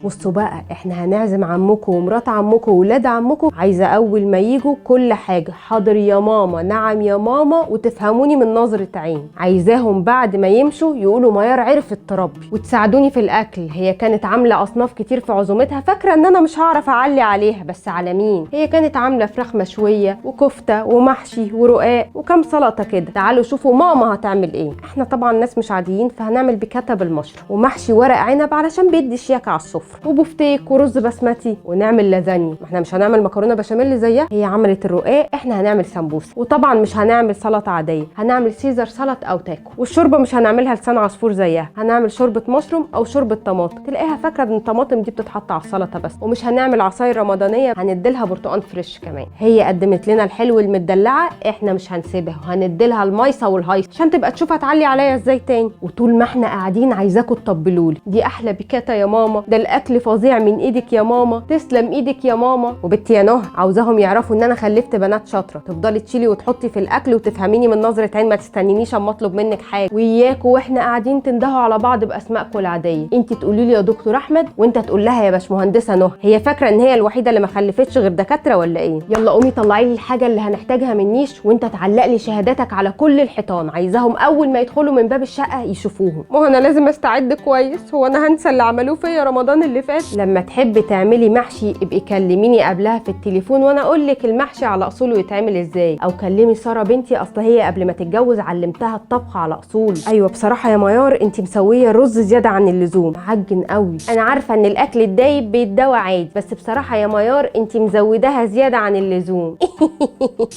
بصوا بقى، احنا هنعزم عمكم ومرات عمكم وولاد عمكم. عايزه اول ما يجوا كل حاجه حاضر يا ماما، نعم يا ماما، وتفهموني من نظره عين. عايزاهم بعد ما يمشوا يقولوا ميار عرفت تربي، وتساعدوني في الاكل. هي كانت عامله اصناف كتير في عزومتها، فاكره ان انا مش هعرف اعلي عليها، بس على مين؟ هي كانت عامله فراخ مشويه وكفته ومحشي ورقاق وكم سلطه كده. تعالوا شوفوا ماما هتعمل ايه. احنا طبعا ناس مش عاديين، فهنعمل بكته بالمشروم ومحشي ورق عنب علشان بيدي شياكه على السفره، وبفتيك ورز بسمتي، ونعمل لازانيا. ما احنا مش هنعمل مكرونه بشاميل زيها، هي عملت الرقاق، احنا هنعمل سمبوسه. وطبعا مش هنعمل سلطه عاديه، هنعمل سيزر سلطه او تاكو. والشوربه مش هنعملها لسان عصفور زيها، هنعمل شوربه مشروم او شوربه طماطم. تلاقيها فاكره ان الطماطم دي بتتحط على السلطه بس. ومش هنعمل عصاير رمضانيه، هنديلها برتقان فريش كمان. هي قدمت لنا الحلو المدلعه، احنا مش هنسيبها وهنديلها المايصه والهايصه عشان تبقى تشوف هتعلي عليا ازاي تاني. وطول ما احنا قاعدين عايزاكم تطبلوا لي، دي احلى بكاته يا ماما، ده الاكل فظيع من ايدك يا ماما، تسلم ايدك يا ماما. وبنتي يا نهى عاوزاهم يعرفوا ان انا خلفت بنات شاطره، تفضلي تشيلي وتحطي في الاكل وتفهميني من نظره عين، ما تستنينيش اما اطلب منك حاجه. وياكوا واحنا قاعدين تندهوا على بعض باسمائكم العاديه، انت تقولي لي يا دكتور احمد وانت تقول لها يا باشمهندسه نهى. هي فاكره ان هي الوحيده اللي ما خلفتش غير دكاتره ولا ايه؟ يلا قومي طلعي لي الحاجه اللي هنحتاجها من نيش، وانت تعلق لي شهاداتك على كل الحيطان، عايزاهم اول ما يدخلوا من باب الشقه يشوفوهم. ما انا لازم استعد كويس، هو انا هنسى اللي عملوه فيا رمضان اللي فات؟ لما تحبي تعملي محشي ابقي كلميني قبلها في التليفون وانا اقول لك المحشي على اصوله يتعمل ازاي، او كلمي ساره بنتي، اصل هي قبل ما تتجوز علمتها الطبخ على اصول. ايوه بصراحه يا ميار انت مسويه الرز زياده عن اللزوم، معجن قوي. انا عارفه ان الاكل الدايب بيتدوى عادي، بس بصراحه يا ميار انت مزوداها زياده عن اللزوم.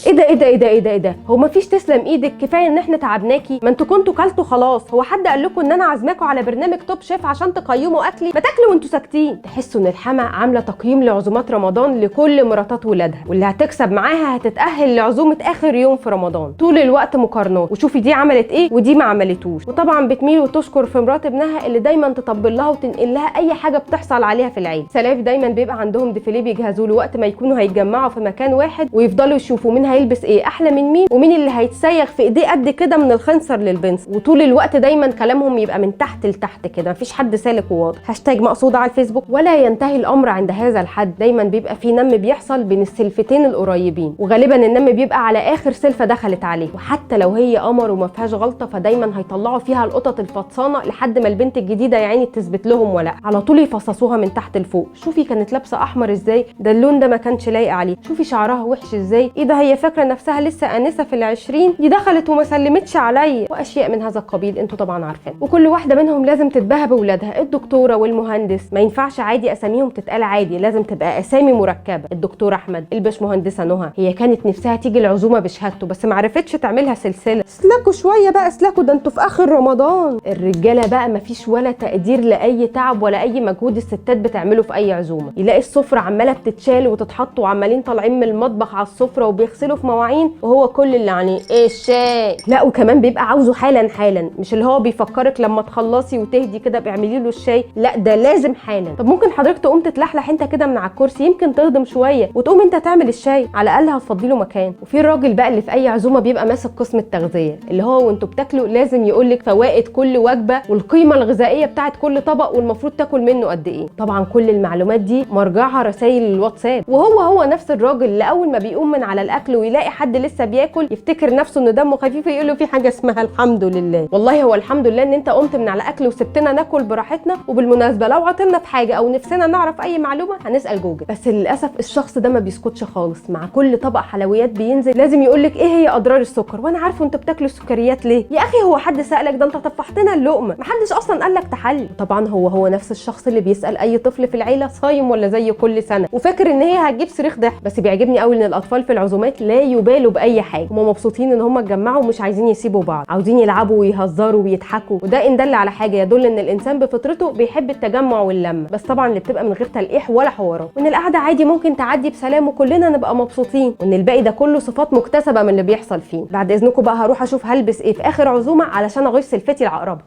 ايه ده ايه ده ايه ده ايه ده ايه ده؟ هو مفيش تسلم ايدك؟ كفايه ان احنا تعبناكي، ما انتوا كنتوا كلتوا خلاص. هو حد قال لكم ان انا عازماكوا على برنامج توب شيف عشان تقيموا اكلي؟ ما تاكلوا وانتوا ساكتين. تحسوا ان الحما عامله تقييم لعزومات رمضان لكل مراتات ولادها، واللي هتكسب معاها هتتاهل لعزومه اخر يوم في رمضان. طول الوقت مقارنات، وشوفي دي عملت ايه ودي ما عملتوش. وطبعا بتميل وتشكر في مرات ابنها اللي دايما تطبل لها وتنقل لها اي حاجه بتحصل عليها في العيد. سلاف دايما بيبقى عندهم ديفيليه بيجهزوا له وقت ما يكونوا هيتجمعوا في مكان واحد، ويفضلوا يشوفوا مين هيلبس ايه احلى من مين، ومين اللي هيتسيغ في ايديه قد كده من الخنصر للبنس. وطول الوقت دايما كلامهم يبقى من تحت لتحت كده، مفيش حد سالك وواضح. هاشتاج مقصوده على الفيسبوك. ولا ينتهي الامر عند هذا الحد، دايما بيبقى في نم بيحصل بين السلفتين القريبين، وغالبا النم بيبقى على اخر سلفه دخلت عليه. وحتى لو هي قمر وما فيهاش غلطه، فدايما هيطلعوا فيها القطط الفطسانه لحد ما البنت الجديده يا عيني تثبت لهم ولا على طول يفصصوها من تحت لفوق. شوفي كانت لابسه احمر ازاي، ده اللون ده ما كانش لايق عليه. شوفي شعرها وحش ازاي، ايه ده هي فاكره نفسها لسه انسه في العشرين، دي دخلت وما سلمتش عليا، واشياء من هذا القبيل انتوا طبعا عارفين. وكل واحده منهم لازم تتباهى باولادها. الدكتوره والمهندس ما ينفعش عادي اساميهم تتقال عادي، لازم تبقى اسامي مركبه. الدكتور احمد، الباشمهندسه نهى، هي كانت نفسها تيجي العزومه بشهادته بس ما عرفتش تعملها سلسله. اسلكوا شويه بقى اسلكوا، ده انتوا في اخر رمضان. الرجاله بقى ما فيش ولا تقدير لاي تعب ولا اي مجهود الستات بتعمله في اي عزومه. يلاقي السفره عماله بتتشال وتتحط وعمالين طالعين من المطبخ على السفره وبيغسلوا في مواعين، وهو كل اللي عليه ايه الشاي. لا وكمان بيبقى عاوزه حالا حالا، مش اللي هو بيفكرك لما تخلصي وتهدي كده بيعملي له الشاي، لا ده لازم حالا. طب ممكن حضرتك تقوم تتلحلح انت كده من على الكرسي، يمكن تهضم شويه وتقوم انت تعمل الشاي، على الاقل هتفضي له مكان. وفي الراجل بقى اللي في اي عزومه بيبقى ماسك قسم التغذيه، اللي هو وانتوا بتاكلوا لازم يقول لك فوائد كل وجبه والقيمه الغذائيه بتاعت كل طبق والمفروض تاكل منه قد ايه. طبعا كل المعلومات دي مرجعها رسائل الواتساب. وهو نفس الراجل اللي اول ما بيقوم من على الاكل ويلاقي حد لسه بياكل يفتكر نفسه ان دمه خفيف، يقول له في حاجه اسمها الحمد لله. والله هو الحمد لله ان انت قمت من على اكل وسبتنا ناكل براحتنا. وبالمناسبه لو عطلنا في حاجه او نفسنا نعرف اي معلومه هنسال جوجل. بس للاسف الشخص ده ما بيسكتش خالص، مع كل طبق حلويات بينزل لازم يقول لك ايه هي اضرار السكر، وانا عارفه انتوا بتاكلوا السكريات ليه. يا اخي هو حد سالك؟ ده انت طفحتنا اللقمه، محدش اصلا قال لك تحلي. طبعا هو نفس الشخص اللي بيسال اي طفل في العيله صايم ولا زي كل سنه، وفاكر ان هي هتجيب صريخ ضحك. بس بيعجبني قوي ان الاطفال في العزومات لا يبالوا باي حاجه، هم مبسوطين ان هم اتجمعوا ومش عايزين يسيبوا بعض، عاوزين يلعبوا ويهزروا ويضحكوا. وده ان دل على حاجه يدل ان الانسان بفطرته بيحب التجمع واللمه، بس طبعا اللي بتبقى من غير تلقيح ولا حوارات، وان القعده عادي ممكن تعدي بسلام وكلنا نبقى مبسوطين، وان الباقي ده كله صفات مكتسبه من اللي بيحصل فيه. بعد اذنكم بقى هروح اشوف هلبس ايه في اخر عزومه علشان اغيظ سلفتي العقربه.